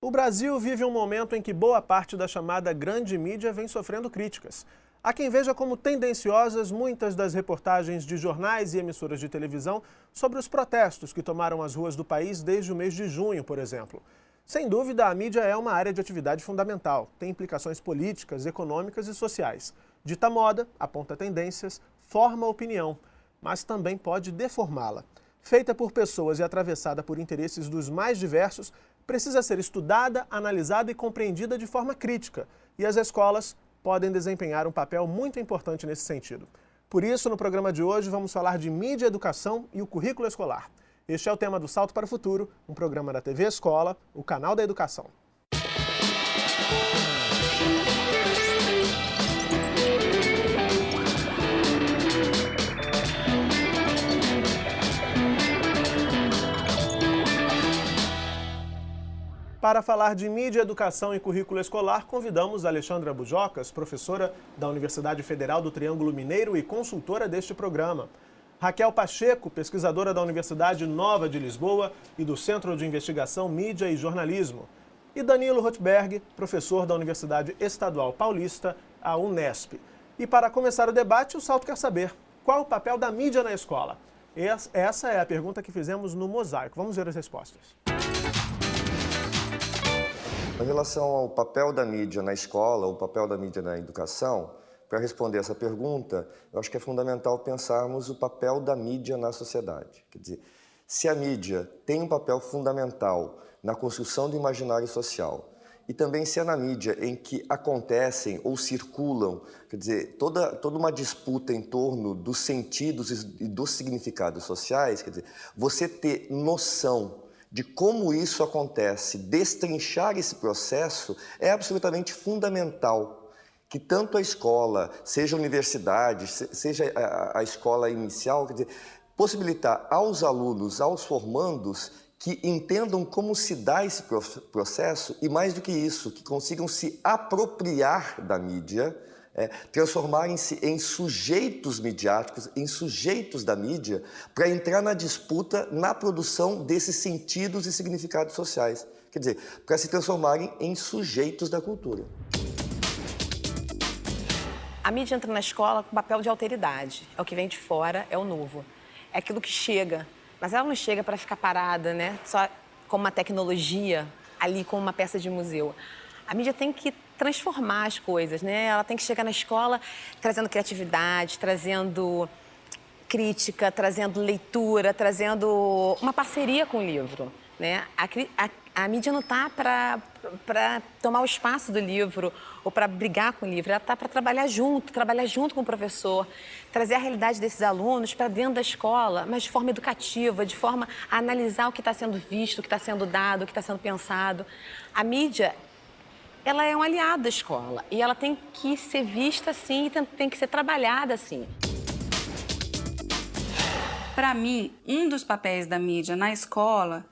O Brasil vive um momento em que boa parte da chamada grande mídia vem sofrendo críticas. Há quem veja como tendenciosas muitas das reportagens de jornais e emissoras de televisão sobre os protestos que tomaram as ruas do país desde o mês de junho, por exemplo. Sem dúvida, a mídia é uma área de atividade fundamental, tem implicações políticas, econômicas e sociais. Dita moda, aponta tendências, forma opinião, mas também pode deformá-la. Feita por pessoas e atravessada por interesses dos mais diversos, precisa ser estudada, analisada e compreendida de forma crítica. E as escolas podem desempenhar um papel muito importante nesse sentido. Por isso, no programa de hoje, vamos falar de mídia, educação e o currículo escolar. Este é o tema do Salto para o Futuro, um programa da TV Escola, o canal da educação. Para falar de mídia, educação e currículo escolar, convidamos Alexandra Bujocas, professora da Universidade Federal do Triângulo Mineiro e consultora deste programa. Raquel Pacheco, pesquisadora da Universidade Nova de Lisboa e do Centro de Investigação Mídia e Jornalismo. E Danilo Rothberg, professor da Universidade Estadual Paulista, a Unesp. E para começar o debate, o Salto quer saber qual o papel da mídia na escola. Essa é a pergunta que fizemos no Mosaico. Vamos ver as respostas. Em relação ao papel da mídia na escola, o papel da mídia na educação, para responder essa pergunta, eu acho que é fundamental pensarmos o papel da mídia na sociedade. Quer dizer, se a mídia tem um papel fundamental na construção do imaginário social e também se é na mídia em que acontecem ou circulam, quer dizer, toda uma disputa em torno dos sentidos e dos significados sociais, quer dizer, você ter noção de como isso acontece, destrinchar esse processo, é absolutamente fundamental. Que tanto a escola, seja a universidade, seja a escola inicial, quer dizer, possibilitar aos alunos, aos formandos, que entendam como se dá esse processo e, mais do que isso, que consigam se apropriar da mídia, transformarem-se em sujeitos midiáticos, em sujeitos da mídia, para entrar na disputa, na produção desses sentidos e significados sociais. Quer dizer, para se transformarem em sujeitos da cultura. A mídia entra na escola com papel de alteridade. É o que vem de fora, é o novo. É aquilo que chega, mas ela não chega para ficar parada, né? Só como uma tecnologia, ali como uma peça de museu. A mídia tem que transformar as coisas, né? Ela tem que chegar na escola trazendo criatividade, trazendo crítica, trazendo leitura, trazendo uma parceria com o livro, né? A mídia não está para tomar o espaço do livro ou para brigar com o livro, ela está para trabalhar junto com o professor, trazer a realidade desses alunos para dentro da escola, mas de forma educativa, de forma a analisar o que está sendo visto, o que está sendo dado, o que está sendo pensado. A mídia, ela é um aliado da escola e ela tem que ser vista assim e tem que ser trabalhada assim. Para mim, um dos papéis da mídia na escola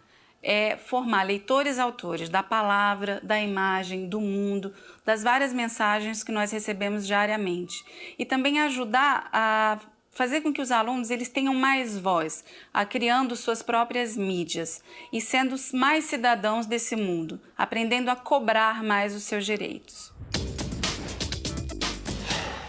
é formar leitores e autores da palavra, da imagem, do mundo, das várias mensagens que nós recebemos diariamente. E também ajudar a fazer com que os alunos eles tenham mais voz, criando suas próprias mídias e sendo mais cidadãos desse mundo, aprendendo a cobrar mais os seus direitos.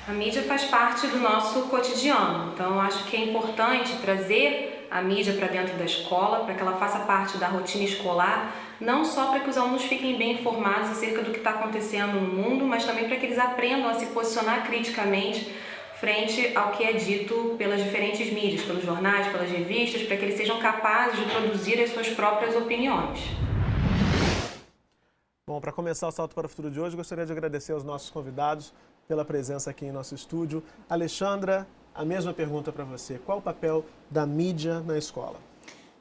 A mídia faz parte do nosso cotidiano, então eu acho que é importante trazer a mídia para dentro da escola, para que ela faça parte da rotina escolar, não só para que os alunos fiquem bem informados acerca do que está acontecendo no mundo, mas também para que eles aprendam a se posicionar criticamente frente ao que é dito pelas diferentes mídias, pelos jornais, pelas revistas, para que eles sejam capazes de produzir as suas próprias opiniões. Bom, para começar o Salto para o Futuro de hoje, gostaria de agradecer aos nossos convidados pela presença aqui em nosso estúdio. Alexandra, a mesma pergunta para você. Qual o papel da mídia na escola?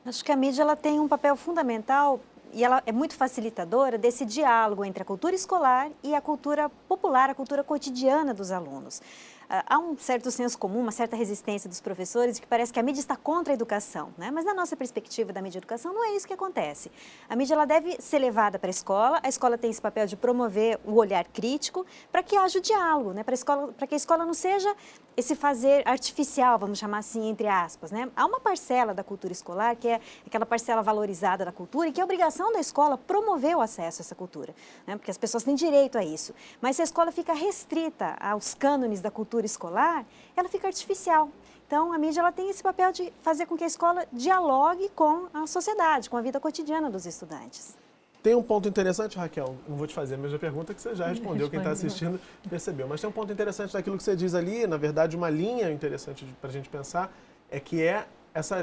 Acho que a mídia ela tem um papel fundamental e ela é muito facilitadora desse diálogo entre a cultura escolar e a cultura popular, a cultura cotidiana dos alunos. há um certo senso comum, uma certa resistência dos professores, de que parece que a mídia está contra a educação, né? Mas na nossa perspectiva da mídia e educação, não é isso que acontece. A mídia ela deve ser levada para a escola tem esse papel de promover o olhar crítico para que haja o diálogo, né? Para que a escola não seja esse fazer artificial, vamos chamar assim, entre aspas, né? Há uma parcela da cultura escolar, que é aquela parcela valorizada da cultura, e que é obrigação da escola promover o acesso a essa cultura, né? Porque as pessoas têm direito a isso. Mas se a escola fica restrita aos cânones da cultura escolar, ela fica artificial. Então, a mídia ela tem esse papel de fazer com que a escola dialogue com a sociedade, com a vida cotidiana dos estudantes. Tem um ponto interessante, Raquel, não vou te fazer a mesma pergunta que você já respondeu, quem está assistindo percebeu, mas tem um ponto interessante daquilo que você diz ali, na verdade uma linha interessante para a gente pensar, é que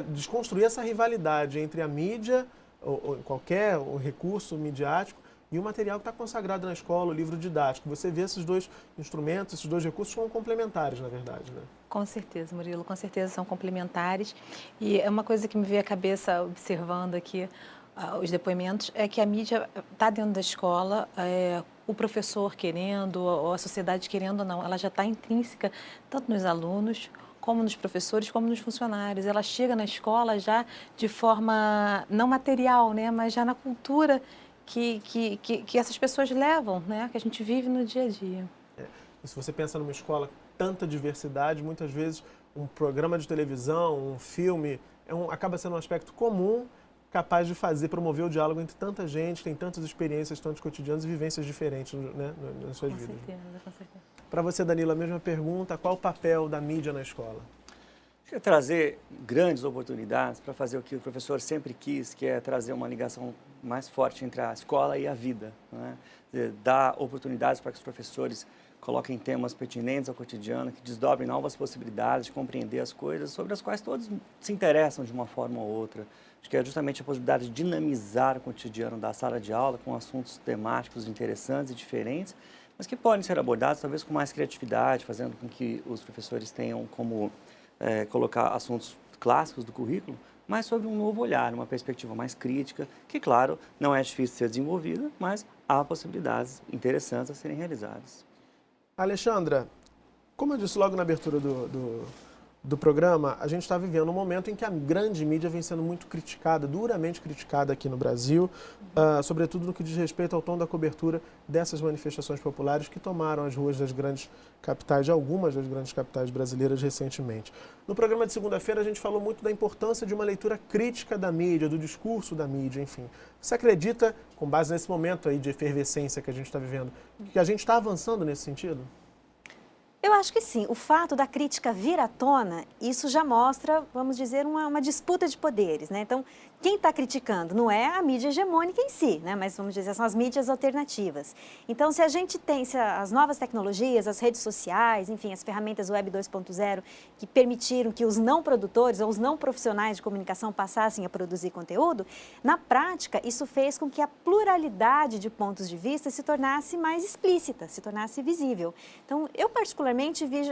desconstruir essa rivalidade entre a mídia, ou qualquer recurso midiático, e o material que está consagrado na escola, o livro didático. Você vê esses dois instrumentos, esses dois recursos como complementares, na verdade, né? Com certeza, Murilo, com certeza são complementares. E é uma coisa que me veio à cabeça observando aqui os depoimentos, é que a mídia está dentro da escola, o professor querendo, ou a sociedade querendo ou não, ela já está intrínseca tanto nos alunos, como nos professores, como nos funcionários. Ela chega na escola já de forma não material, né, mas já na cultura que essas pessoas levam, né, que a gente vive no dia a dia. E se você pensa numa escola com tanta diversidade, muitas vezes um programa de televisão, um filme, acaba sendo um aspecto comum, capaz de promover o diálogo entre tanta gente, tem tantas experiências, tantos cotidianos e vivências diferentes, né, nas suas vidas. Com certeza. Para você, Danilo, a mesma pergunta, qual o papel da mídia na escola? Quer trazer grandes oportunidades para fazer o que o professor sempre quis, que é trazer uma ligação mais forte entre a escola e a vida, né? Dar oportunidades para que os professores coloquem temas pertinentes ao cotidiano, que desdobrem novas possibilidades de compreender as coisas sobre as quais todos se interessam de uma forma ou outra. Acho que é justamente a possibilidade de dinamizar o cotidiano da sala de aula com assuntos temáticos interessantes e diferentes, mas que podem ser abordados talvez com mais criatividade, fazendo com que os professores tenham como colocar assuntos clássicos do currículo, mas sob um novo olhar, uma perspectiva mais crítica, que, claro, não é difícil de ser desenvolvida, mas há possibilidades interessantes a serem realizadas. Alexandra, como eu disse logo na abertura do programa, a gente está vivendo um momento em que a grande mídia vem sendo muito criticada, duramente criticada aqui no Brasil, sobretudo no que diz respeito ao tom da cobertura dessas manifestações populares que tomaram as ruas das grandes capitais, de algumas das grandes capitais brasileiras recentemente. No programa de segunda-feira a gente falou muito da importância de uma leitura crítica da mídia, do discurso da mídia, enfim. Você acredita, com base nesse momento aí de efervescência que a gente está vivendo, que a gente está avançando nesse sentido? Eu acho que sim. O fato da crítica vir à tona, isso já mostra, vamos dizer, uma disputa de poderes, né? Então, quem está criticando não é a mídia hegemônica em si, né? Mas vamos dizer, são as mídias alternativas. Então, se as novas tecnologias, as redes sociais, enfim, as ferramentas Web 2.0, que permitiram que os não produtores ou os não profissionais de comunicação passassem a produzir conteúdo, na prática, isso fez com que a pluralidade de pontos de vista se tornasse mais explícita, se tornasse visível. Então, eu particularmente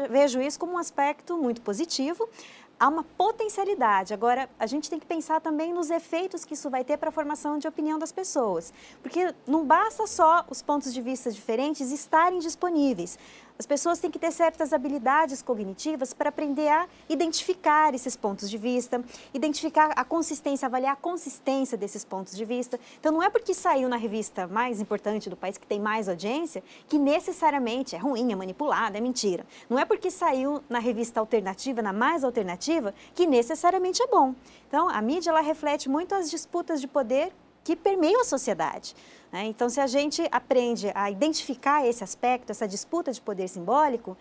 vejo isso como um aspecto muito positivo. Há uma potencialidade. Agora, a gente tem que pensar também nos efeitos que isso vai ter para a formação de opinião das pessoas. Porque não basta só os pontos de vista diferentes estarem disponíveis. As pessoas têm que ter certas habilidades cognitivas para aprender a identificar esses pontos de vista, identificar a consistência, avaliar a consistência desses pontos de vista. Então, não é porque saiu na revista mais importante do país, que tem mais audiência, que necessariamente é ruim, é manipulada, é mentira. Não é porque saiu na revista alternativa, na mais alternativa, que necessariamente é bom. Então, a mídia ela reflete muito as disputas de poder que permeiam a sociedade. Então, se a gente aprende a identificar esse aspecto, essa disputa de poder simbólico,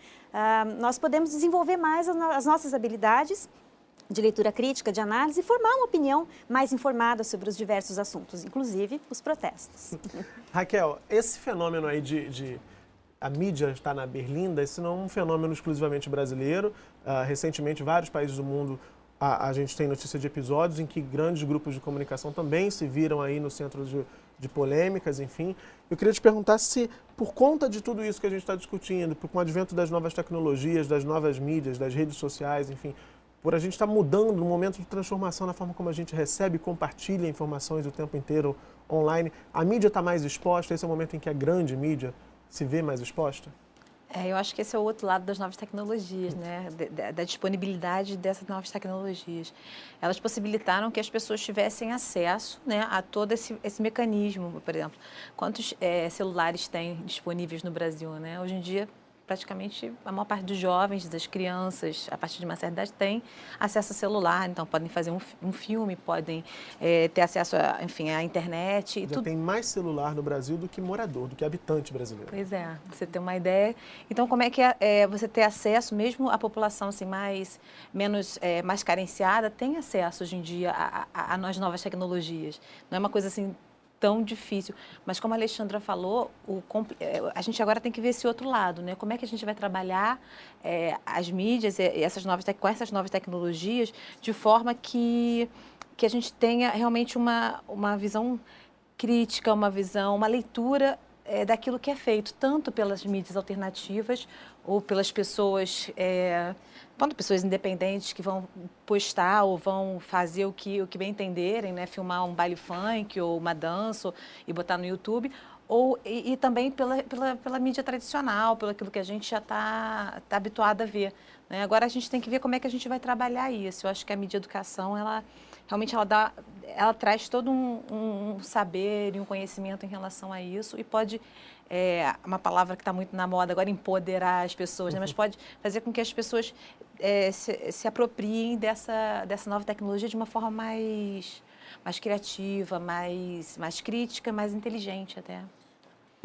nós podemos desenvolver mais as nossas habilidades de leitura crítica, de análise e formar uma opinião mais informada sobre os diversos assuntos, inclusive os protestos. Raquel, esse fenômeno aí de a mídia estar na berlinda, esse não é um fenômeno exclusivamente brasileiro. Recentemente, vários países do mundo a gente tem notícia de episódios em que grandes grupos de comunicação também se viram aí no centro de polêmicas, enfim. Eu queria te perguntar se, por conta de tudo isso que a gente está discutindo, com o advento das novas tecnologias, das novas mídias, das redes sociais, enfim, por a gente estar mudando no momento de transformação na forma como a gente recebe e compartilha informações o tempo inteiro online, a mídia está mais exposta? Esse é o momento em que a grande mídia se vê mais exposta? Eu acho que esse é o outro lado das novas tecnologias, né? Da disponibilidade dessas novas tecnologias. Elas possibilitaram que as pessoas tivessem acesso, né, a todo esse mecanismo, por exemplo. Quantos celulares tem disponíveis no Brasil, né? Hoje em dia, praticamente a maior parte dos jovens, das crianças, a partir de uma certa idade, tem acesso a celular, então podem fazer um filme, podem ter acesso à internet. Já tem mais celular no Brasil do que morador, do que habitante brasileiro. Pois é, você tem uma ideia. Então, como é que você ter acesso, mesmo a população assim, mais carenciada, tem acesso hoje em dia a novas tecnologias. Não é uma coisa assim tão difícil. Mas como a Alexandra falou, a gente agora tem que ver esse outro lado, né? Como é que a gente vai trabalhar as mídias com essas novas tecnologias de forma que a gente tenha realmente uma visão crítica, uma leitura daquilo que é feito, tanto pelas mídias alternativas ou pelas pessoas, pessoas independentes que vão postar ou vão fazer o que bem entenderem, né? Filmar um baile funk ou uma dança e botar no YouTube, e também pela mídia tradicional, pelo aquilo que a gente já está habituado a ver, né? Agora a gente tem que ver como é que a gente vai trabalhar isso. Eu acho que a mídia educação, realmente ela traz todo um saber e um conhecimento em relação a isso e pode, uma palavra que está muito na moda agora, empoderar as pessoas, né? Mas pode fazer com que as pessoas se apropriem dessa nova tecnologia de uma forma mais criativa, mais crítica, mais inteligente até.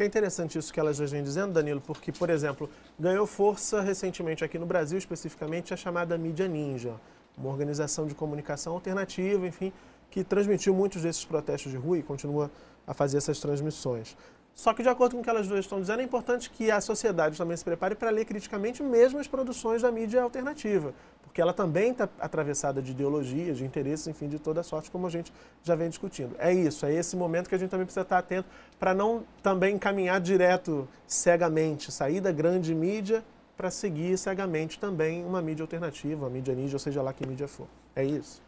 É interessante isso que elas já vêm dizendo, Danilo, porque, por exemplo, ganhou força recentemente aqui no Brasil, especificamente, a chamada mídia ninja, uma organização de comunicação alternativa, enfim, que transmitiu muitos desses protestos de rua e continua a fazer essas transmissões. Só que, de acordo com o que elas duas estão dizendo, é importante que a sociedade também se prepare para ler criticamente mesmo as produções da mídia alternativa, porque ela também está atravessada de ideologias, de interesses, enfim, de toda sorte, como a gente já vem discutindo. É isso, é esse momento que a gente também precisa estar atento para não também caminhar direto, cegamente, sair da grande mídia para seguir cegamente também uma mídia alternativa, uma mídia ninja, ou seja lá que mídia for. É isso.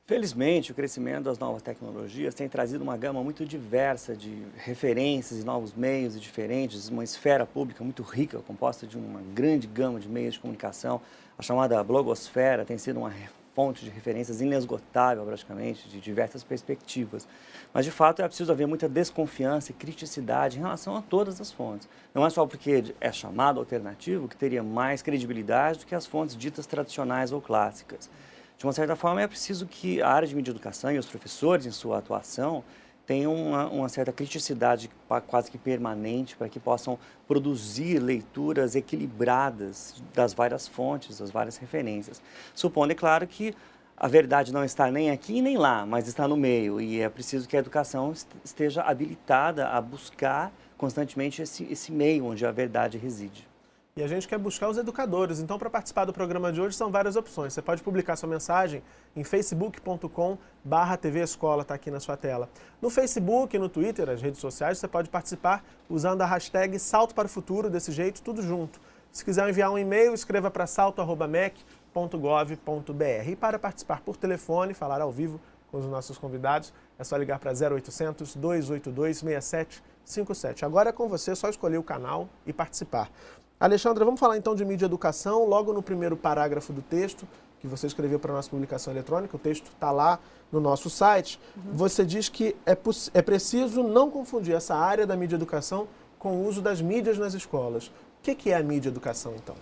Felizmente, o crescimento das novas tecnologias tem trazido uma gama muito diversa de referências e novos meios diferentes, uma esfera pública muito rica, composta de uma grande gama de meios de comunicação. A chamada blogosfera tem sido uma fonte de referências inesgotável, praticamente, de diversas perspectivas. Mas, de fato, é preciso haver muita desconfiança e criticidade em relação a todas as fontes. Não é só porque é chamado alternativo que teria mais credibilidade do que as fontes ditas tradicionais ou clássicas. De uma certa forma, é preciso que a área de mídia e educação e os professores, em sua atuação, tenham uma certa criticidade quase que permanente para que possam produzir leituras equilibradas das várias fontes, das várias referências. Supondo, é claro, que a verdade não está nem aqui nem lá, mas está no meio, e é preciso que a educação esteja habilitada a buscar constantemente esse meio onde a verdade reside. E a gente quer buscar os educadores, então para participar do programa de hoje são várias opções. Você pode publicar sua mensagem em facebook.com/TV Escola, está aqui na sua tela. No Facebook, no Twitter, as redes sociais, você pode participar usando a hashtag Salto para o Futuro, desse jeito, tudo junto. Se quiser enviar um e-mail, escreva para salto@mec.gov.br. E para participar por telefone, falar ao vivo com os nossos convidados, é só ligar para 0800 282 6757. Agora é com você, é só escolher o canal e participar. Alexandra, vamos falar então de mídia e educação, logo no primeiro parágrafo do texto que você escreveu para a nossa publicação eletrônica, o texto está lá no nosso site, você diz que é preciso não confundir essa área da mídia e educação com o uso das mídias nas escolas. O que é a mídia e educação, então?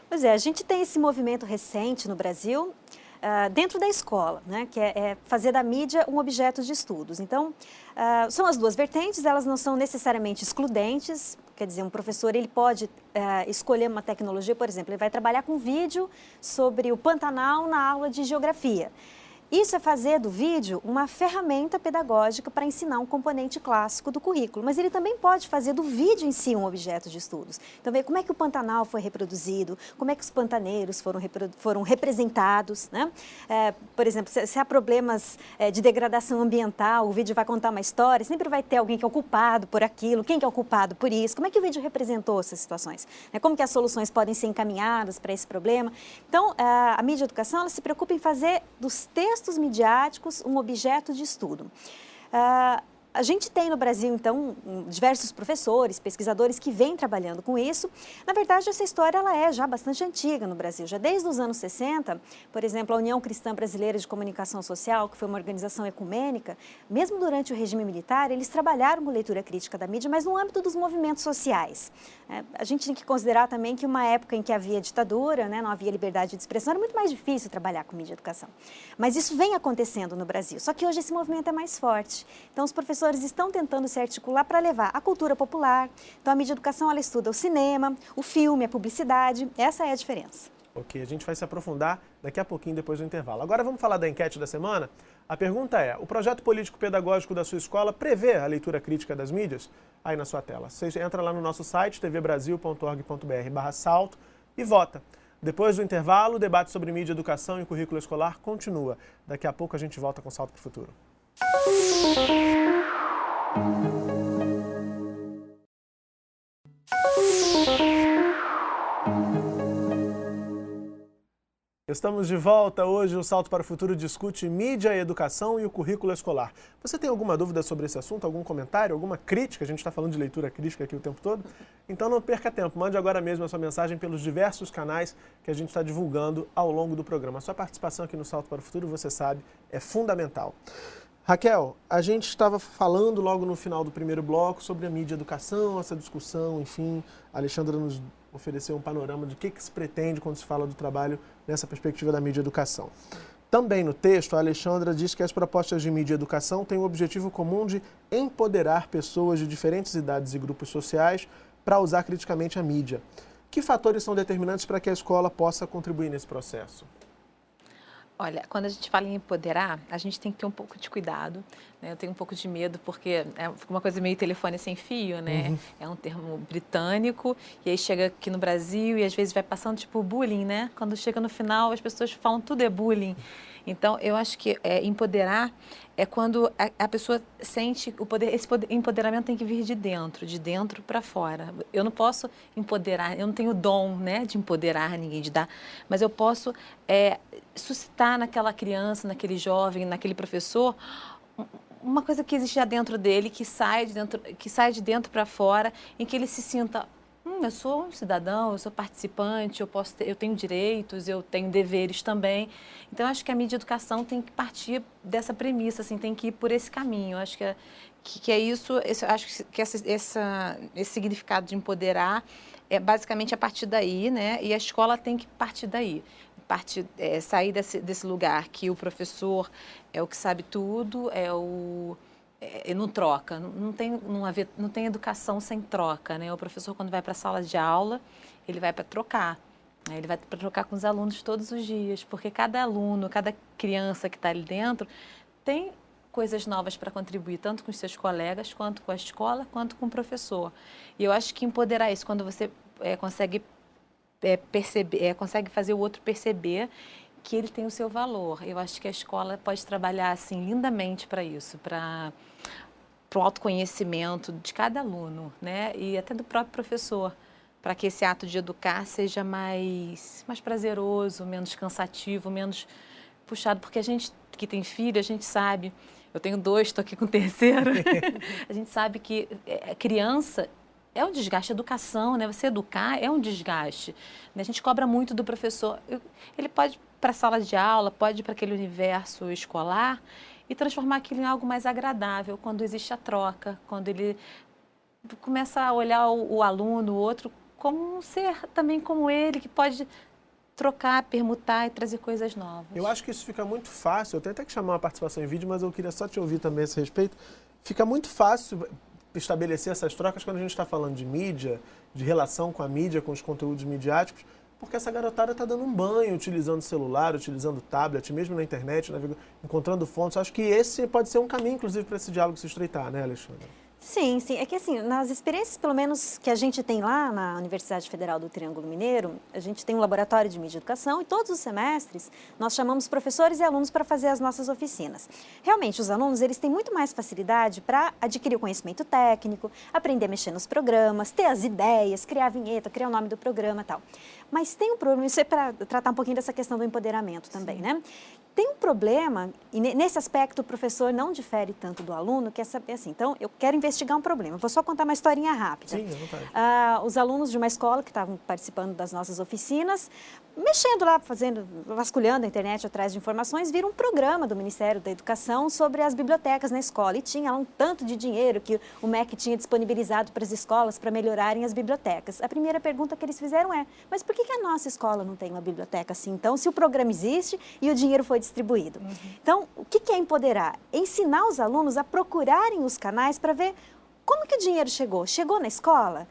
Pois é, a gente tem esse movimento recente no Brasil, dentro da escola, né, que é fazer da mídia um objeto de estudos. Então, são as duas vertentes, elas não são necessariamente excludentes, quer dizer, um professor ele pode escolher uma tecnologia, por exemplo, ele vai trabalhar com vídeo sobre o Pantanal na aula de geografia. Isso é fazer do vídeo uma ferramenta pedagógica para ensinar um componente clássico do currículo, mas ele também pode fazer do vídeo em si um objeto de estudos. Então, ver como é que o Pantanal foi reproduzido, como é que os pantaneiros foram representados, né? Por exemplo, se há problemas de degradação ambiental, o vídeo vai contar uma história, sempre vai ter alguém que é o culpado por aquilo, quem que é o culpado por isso, como é que o vídeo representou essas situações, como que as soluções podem ser encaminhadas para esse problema. Então, a mídia e educação, ela se preocupa em fazer dos textos midiáticos um objeto de estudo. A gente tem no Brasil, então, diversos professores, pesquisadores que vêm trabalhando com isso. Na verdade, essa história ela é já bastante antiga no Brasil. Já desde os anos 60, por exemplo, a União Cristã Brasileira de Comunicação Social, que foi uma organização ecumênica, mesmo durante o regime militar, eles trabalharam com leitura crítica da mídia, mas no âmbito dos movimentos sociais. A gente tem que considerar também que uma época em que havia ditadura, né, não havia liberdade de expressão, era muito mais difícil trabalhar com mídia e educação. Mas isso vem acontecendo no Brasil, só que hoje esse movimento é mais forte. Então, os professores estão tentando se articular para levar a cultura popular. Então, a mídia de educação, ela estuda o cinema, o filme, a publicidade. Essa é a diferença. Ok, a gente vai se aprofundar daqui a pouquinho, depois do intervalo. Agora vamos falar da enquete da semana? A pergunta é, o projeto político-pedagógico da sua escola prevê a leitura crítica das mídias? Aí na sua tela. Você entra lá no nosso site, tvbrasil.org.br/salto e vota. Depois do intervalo, o debate sobre mídia, educação e currículo escolar continua. Daqui a pouco a gente volta com Salto para o Futuro. Estamos de volta. Hoje o Salto para o Futuro discute mídia e educação e o currículo escolar. Você tem alguma dúvida sobre esse assunto, algum comentário, alguma crítica? A gente está falando de leitura crítica aqui o tempo todo. Então não perca tempo, mande agora mesmo a sua mensagem pelos diversos canais que a gente está divulgando ao longo do programa. A sua participação aqui no Salto para o Futuro, você sabe, é fundamental. Raquel, a gente estava falando logo no final do primeiro bloco sobre a mídia e educação, essa discussão, enfim, a Alexandra nos ofereceu um panorama de o que se pretende quando se fala do trabalho nessa perspectiva da mídia e educação. Também no texto, a Alexandra diz que as propostas de mídia e educação têm o objetivo comum de empoderar pessoas de diferentes idades e grupos sociais para usar criticamente a mídia. Que fatores são determinantes para que a escola possa contribuir nesse processo? Olha, quando a gente fala em empoderar, a gente tem que ter um pouco de cuidado, né? Eu tenho um pouco de medo porque é uma coisa meio telefone sem fio, né? Uhum. É um termo britânico e aí chega aqui no Brasil e às vezes vai passando tipo bullying, né? Quando chega no final as pessoas falam tudo é bullying. Então, eu acho que empoderar é quando a pessoa sente o poder. Esse empoderamento tem que vir de dentro para fora. Eu não posso empoderar, eu não tenho o dom, né, de empoderar ninguém, de dar, mas eu posso suscitar naquela criança, naquele jovem, naquele professor, uma coisa que existe já dentro dele, que sai de dentro para fora, em que ele se sinta... eu sou um cidadão, eu sou participante, eu tenho direitos, eu tenho deveres também. Então, eu acho que a mídia educação tem que partir dessa premissa, assim, tem que ir por esse caminho. Eu acho que é isso, eu acho que esse significado de empoderar é basicamente a partir daí, né? E a escola tem que partir daí. Sair desse lugar que o professor é o que sabe tudo, não troca, não tem educação sem troca, né? O professor, quando vai para a sala de aula, ele vai para trocar, né? Ele vai para trocar com os alunos todos os dias, porque cada aluno, cada criança que está ali dentro tem coisas novas para contribuir, tanto com os seus colegas, quanto com a escola, quanto com o professor. E eu acho que empoderar isso, quando você consegue perceber, consegue fazer o outro perceber que ele tem o seu valor. Eu acho que a escola pode trabalhar assim lindamente para isso, para o autoconhecimento de cada aluno, né? E até do próprio professor, para que esse ato de educar seja mais prazeroso, menos cansativo, menos puxado, porque a gente que tem filho, a gente sabe, eu tenho 2, estou aqui com o terceiro, a gente sabe que criança é um desgaste, educação, né? Você educar é um desgaste. A gente cobra muito do professor. Ele pode ir para a sala de aula, pode ir para aquele universo escolar e transformar aquilo em algo mais agradável, quando existe a troca, quando ele começa a olhar o aluno, o outro, como um ser também como ele, que pode trocar, permutar e trazer coisas novas. Eu acho que isso fica muito fácil. Eu tenho até que chamar uma participação em vídeo, mas eu queria só te ouvir também a esse respeito. Fica muito fácil estabelecer essas trocas quando a gente está falando de mídia, de relação com a mídia, com os conteúdos midiáticos, porque essa garotada está dando um banho, utilizando celular, utilizando tablet, mesmo na internet, encontrando fontes. Acho que esse pode ser um caminho, inclusive, para esse diálogo se estreitar, né, Alexandra? Sim, sim. É que assim, nas experiências, pelo menos, que a gente tem lá na Universidade Federal do Triângulo Mineiro, a gente tem um laboratório de mídia e educação e todos os semestres nós chamamos professores e alunos para fazer as nossas oficinas. Realmente, os alunos, eles têm muito mais facilidade para adquirir o conhecimento técnico, aprender a mexer nos programas, ter as ideias, criar a vinheta, criar o nome do programa e tal. Mas tem um problema, isso é para tratar um pouquinho dessa questão do empoderamento também, né? Tem um problema, e nesse aspecto o professor não difere tanto do aluno, que é saber assim, então eu quero investigar um problema. Vou só contar uma historinha rápida. Sim, à vontade. Os alunos de uma escola que estavam participando das nossas oficinas, mexendo lá, vasculhando a internet atrás de informações, viram um programa do Ministério da Educação sobre as bibliotecas na escola. E tinha lá um tanto de dinheiro que o MEC tinha disponibilizado para as escolas para melhorarem as bibliotecas. A primeira pergunta que eles fizeram é, mas por que a nossa escola não tem uma biblioteca assim? Então, se o programa existe e o dinheiro foi distribuído. Então, o que é empoderar? Ensinar os alunos a procurarem os canais para ver como que o dinheiro chegou? Chegou na escola?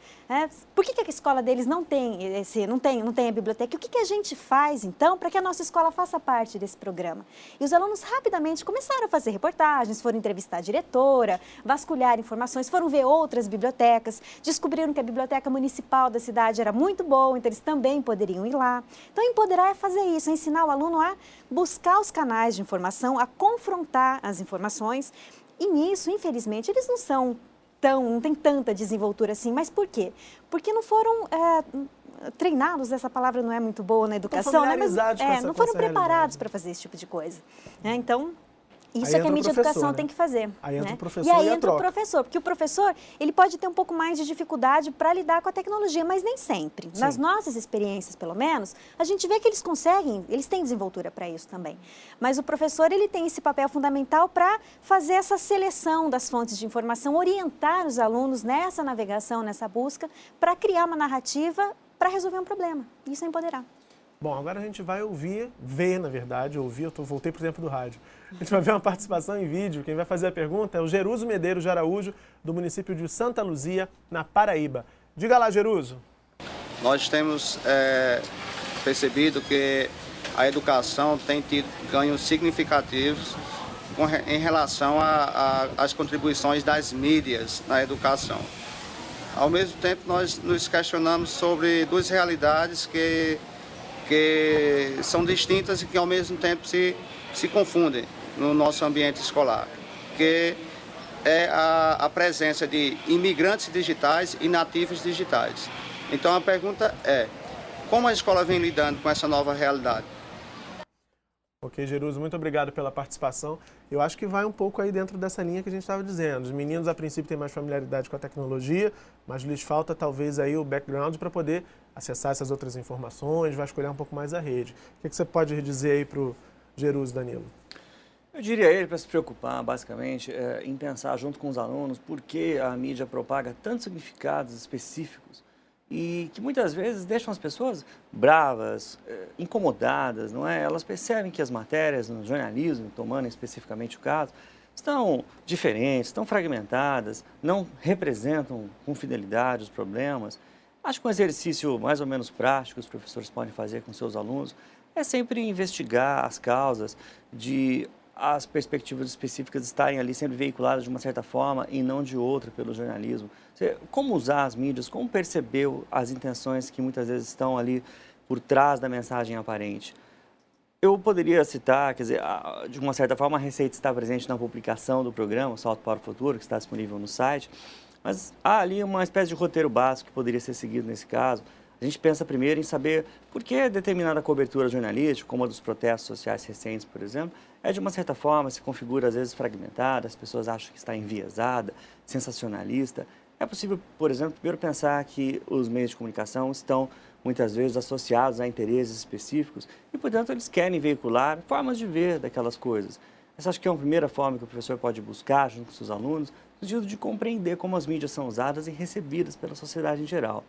Por que a escola deles não tem a biblioteca? E o que a gente faz, então, para que a nossa escola faça parte desse programa? E os alunos rapidamente começaram a fazer reportagens, foram entrevistar a diretora, vasculhar informações, foram ver outras bibliotecas, descobriram que a biblioteca municipal da cidade era muito boa, então eles também poderiam ir lá. Então, empoderar é fazer isso, é ensinar o aluno a buscar os canais de informação, a confrontar as informações. E nisso, infelizmente, eles não tem tanta desenvoltura assim. Mas por quê? Porque não foram treinados, essa palavra não é muito boa na educação, né? Mas, não foram preparados para fazer esse tipo de coisa. Então, isso é que a mídia educação tem que fazer. Aí entra o professor e aí entra o professor, porque o professor ele pode ter um pouco mais de dificuldade para lidar com a tecnologia, mas nem sempre. Sim. Nas nossas experiências, pelo menos, a gente vê que eles conseguem, eles têm desenvoltura para isso também. Mas o professor ele tem esse papel fundamental para fazer essa seleção das fontes de informação, orientar os alunos nessa navegação, nessa busca, para criar uma narrativa para resolver um problema. Isso é empoderar. Bom, agora a gente vai ver, na verdade, voltei para o tempo do rádio. A gente vai ver uma participação em vídeo. Quem vai fazer a pergunta é o Jeruso Medeiros de Araújo, do município de Santa Luzia, na Paraíba. Diga lá, Jeruso. Nós temos percebido que a educação tem tido ganhos significativos em relação às contribuições das mídias na educação. Ao mesmo tempo, nós nos questionamos sobre duas realidades que são distintas e que ao mesmo tempo se confundem no nosso ambiente escolar, que é a presença de imigrantes digitais e nativos digitais. Então a pergunta é, como a escola vem lidando com essa nova realidade? Ok, Jeruso, muito obrigado pela participação. Eu acho que vai um pouco aí dentro dessa linha que a gente estava dizendo. Os meninos, a princípio, têm mais familiaridade com a tecnologia, mas lhes falta talvez aí o background para poder acessar essas outras informações, vasculhar um pouco mais a rede. O que você pode dizer aí para o Jeruso, Danilo? Eu diria a ele para se preocupar, basicamente, em pensar junto com os alunos por que a mídia propaga tantos significados específicos e que muitas vezes deixam as pessoas bravas, incomodadas, não é? Elas percebem que as matérias no jornalismo, tomando especificamente o caso, estão diferentes, estão fragmentadas, não representam com fidelidade os problemas. Acho que um exercício mais ou menos prático que os professores podem fazer com seus alunos é sempre investigar as causas de as perspectivas específicas estarem ali sempre veiculadas de uma certa forma e não de outra pelo jornalismo. Como usar as mídias, como perceber as intenções que muitas vezes estão ali por trás da mensagem aparente. Eu poderia citar, quer dizer, de uma certa forma a receita está presente na publicação do programa, Salto para o Futuro, que está disponível no site, mas há ali uma espécie de roteiro básico que poderia ser seguido nesse caso. A gente pensa primeiro em saber por que determinada cobertura jornalística, como a dos protestos sociais recentes, por exemplo, de uma certa forma se configura às vezes fragmentada, as pessoas acham que está enviesada, sensacionalista. É possível, por exemplo, primeiro pensar que os meios de comunicação estão muitas vezes associados a interesses específicos e, portanto, eles querem veicular formas de ver daquelas coisas. Essa acho que é uma primeira forma que o professor pode buscar junto com seus alunos, no sentido de compreender como as mídias são usadas e recebidas pela sociedade em geral.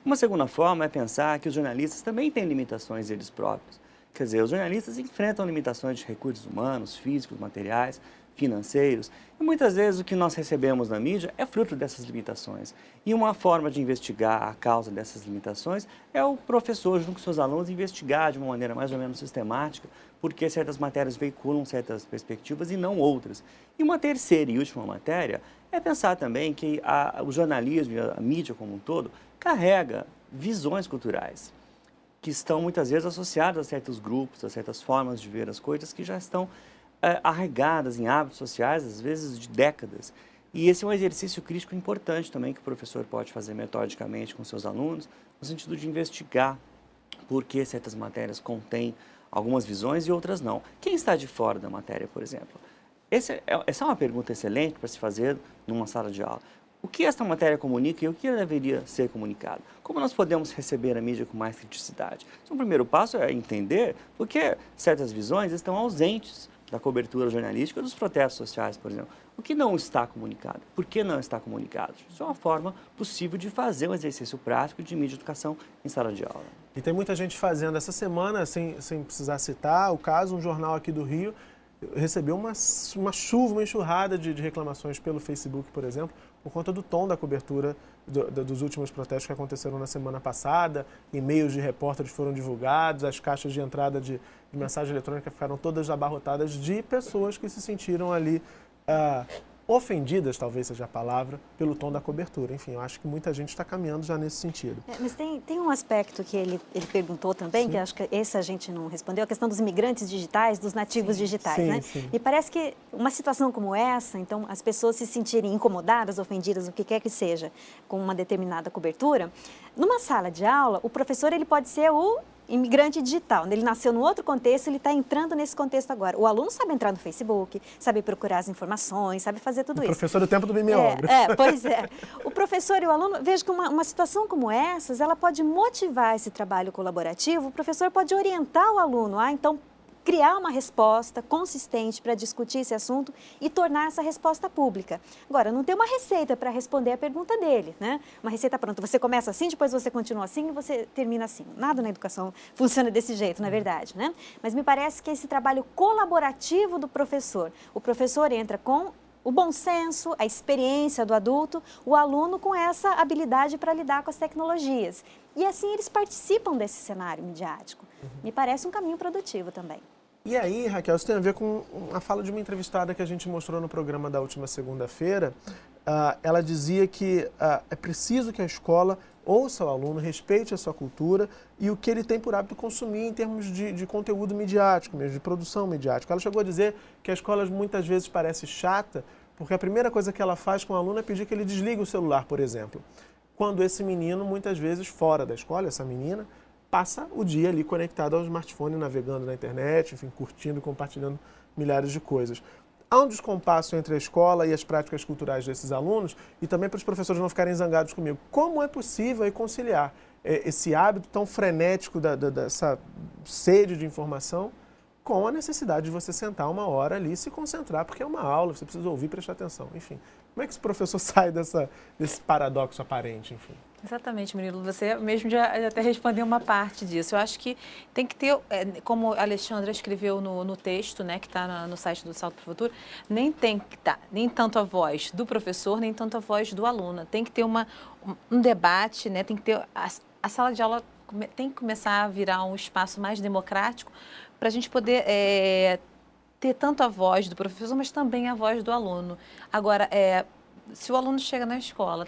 Uma segunda forma é pensar que os jornalistas também têm limitações eles próprios. Quer dizer, os jornalistas enfrentam limitações de recursos humanos, físicos, materiais, financeiros, e muitas vezes o que nós recebemos na mídia é fruto dessas limitações. E uma forma de investigar a causa dessas limitações é o professor, junto com seus alunos, investigar de uma maneira mais ou menos sistemática por que certas matérias veiculam certas perspectivas e não outras. E uma terceira e última matéria é pensar também que o jornalismo e a mídia como um todo carrega visões culturais que estão muitas vezes associadas a certos grupos, a certas formas de ver as coisas que já estão arraigadas em hábitos sociais, às vezes de décadas. E esse é um exercício crítico importante também que o professor pode fazer metodicamente com seus alunos, no sentido de investigar por que certas matérias contêm algumas visões e outras não. Quem está de fora da matéria, por exemplo? Essa é uma pergunta excelente para se fazer numa sala de aula. O que esta matéria comunica e o que deveria ser comunicado? Como nós podemos receber a mídia com mais criticidade? Então, o primeiro passo é entender por que certas visões estão ausentes da cobertura jornalística dos protestos sociais, por exemplo. O que não está comunicado? Por que não está comunicado? Isso é uma forma possível de fazer um exercício prático de mídia e educação em sala de aula. E tem muita gente fazendo. Essa semana, sem precisar citar o caso, um jornal aqui do Rio recebeu uma chuva, uma enxurrada de reclamações pelo Facebook, por exemplo, por conta do tom da cobertura dos últimos protestos que aconteceram na semana passada. E-mails de repórteres foram divulgados, as caixas de entrada de mensagem eletrônica ficaram todas abarrotadas de pessoas que se sentiram ali ofendidas, talvez seja a palavra, pelo tom da cobertura. Enfim, eu acho que muita gente está caminhando já nesse sentido. Mas tem um aspecto que ele perguntou também, que acho que esse a gente não respondeu, a questão dos imigrantes digitais, dos nativos digitais, sim, né? Sim. E parece que uma situação como essa, então, as pessoas se sentirem incomodadas, ofendidas, o que quer que seja, com uma determinada cobertura, numa sala de aula, o professor ele pode ser o imigrante digital. Ele nasceu num outro contexto, ele está entrando nesse contexto agora. O aluno sabe entrar no Facebook, sabe procurar as informações, sabe fazer tudo isso. O professor do tempo do mimeógrafo. Pois é. O professor e o aluno, veja que uma situação como essas, ela pode motivar esse trabalho colaborativo, o professor pode orientar o aluno a, então, criar uma resposta consistente para discutir esse assunto e tornar essa resposta pública. Agora, não tem uma receita para responder a pergunta dele, né? Uma receita pronta. Você começa assim, depois você continua assim e você termina assim. Nada na educação funciona desse jeito, na verdade, né? Mas me parece que esse trabalho colaborativo do professor, o professor entra com o bom senso, a experiência do adulto, o aluno com essa habilidade para lidar com as tecnologias. E assim eles participam desse cenário midiático. Me parece um caminho produtivo também. E aí, Raquel, isso tem a ver com a fala de uma entrevistada que a gente mostrou no programa da última segunda-feira. Ela dizia que é preciso que a escola ouça o aluno, respeite a sua cultura e o que ele tem por hábito consumir em termos de conteúdo midiático, mesmo de produção midiática. Ela chegou a dizer que a escola muitas vezes parece chata, porque a primeira coisa que ela faz com o aluno é pedir que ele desligue o celular, por exemplo. Quando esse menino, muitas vezes fora da escola, essa menina, passa o dia ali conectado ao smartphone, navegando na internet, enfim, curtindo e compartilhando milhares de coisas. Há um descompasso entre a escola e as práticas culturais desses alunos e também para os professores não ficarem zangados comigo. Como é possível conciliar esse hábito tão frenético dessa sede de informação com a necessidade de você sentar uma hora ali e se concentrar, porque é uma aula, você precisa ouvir e prestar atenção. Enfim, como é que esse professor sai desse paradoxo aparente, enfim? Exatamente, Murilo. Você mesmo já até respondeu uma parte disso. Eu acho que tem que ter, como a Alexandra escreveu no texto, né, que está no site do Salto para o Futuro, nem tanto a voz do professor, nem tanto a voz do aluno. Tem que ter um debate, né, tem que ter a sala de aula tem que começar a virar um espaço mais democrático para a gente poder ter tanto a voz do professor, mas também a voz do aluno. Agora, se o aluno chega na escola,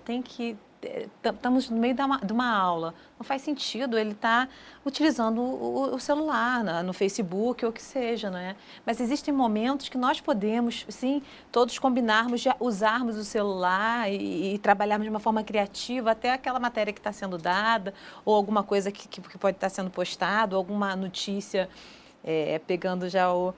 estamos no meio de uma aula, não faz sentido ele estar utilizando o celular no Facebook ou o que seja, não é? Mas existem momentos que nós podemos, sim, todos combinarmos de usarmos o celular e trabalharmos de uma forma criativa até aquela matéria que está sendo dada ou alguma coisa que pode estar sendo postada, ou alguma notícia. Pegando já o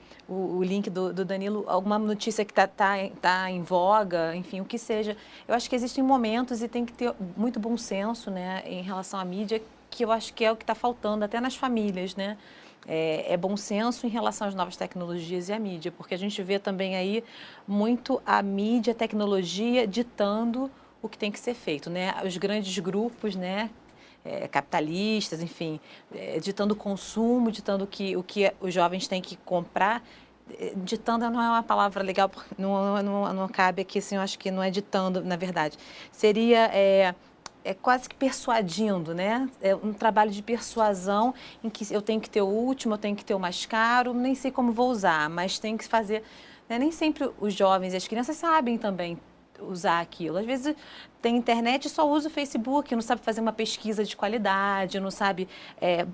link do Danilo, alguma notícia que tá em voga, enfim, o que seja. Eu acho que existem momentos e tem que ter muito bom senso, né, em relação à mídia, que eu acho que é o que está faltando até nas famílias, né? Bom senso em relação às novas tecnologias e à mídia, porque a gente vê também aí muito a mídia, a tecnologia ditando o que tem que ser feito, né? Os grandes grupos, né? Capitalistas, enfim, ditando o consumo, ditando o que os jovens têm que comprar. Ditando não é uma palavra legal, não cabe aqui, assim, eu acho que não é ditando, na verdade. Seria quase que persuadindo, né? É um trabalho de persuasão em que eu tenho que ter o último, eu tenho que ter o mais caro, nem sei como vou usar, mas tem que fazer... Né? Nem sempre os jovens e as crianças sabem também usar aquilo. Às vezes tem internet e só usa o Facebook, não sabe fazer uma pesquisa de qualidade, não sabe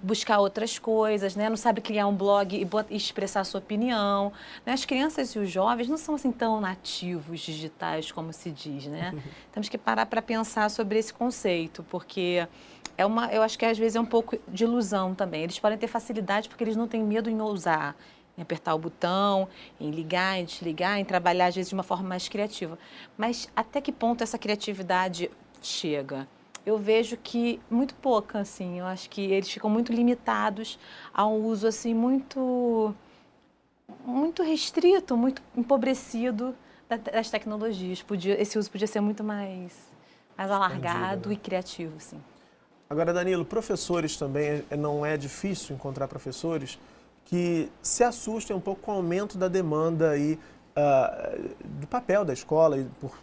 buscar outras coisas, né? Não sabe criar um blog e expressar a sua opinião. Né? As crianças e os jovens não são assim tão nativos digitais como se diz, né? Temos que parar para pensar sobre esse conceito, porque eu acho que às vezes é um pouco de ilusão também. Eles podem ter facilidade porque eles não têm medo em ousar, em apertar o botão, em ligar, em desligar, em trabalhar às vezes de uma forma mais criativa. Mas até que ponto essa criatividade chega? Eu vejo que muito pouca, assim. Eu acho que eles ficam muito limitados a um uso assim muito restrito, muito empobrecido das tecnologias. Esse uso podia ser muito mais alargado, né? E criativo, sim. Agora, Danilo, professores também, não é difícil encontrar professores que se assustem um pouco com o aumento da demanda aí, do papel da escola e por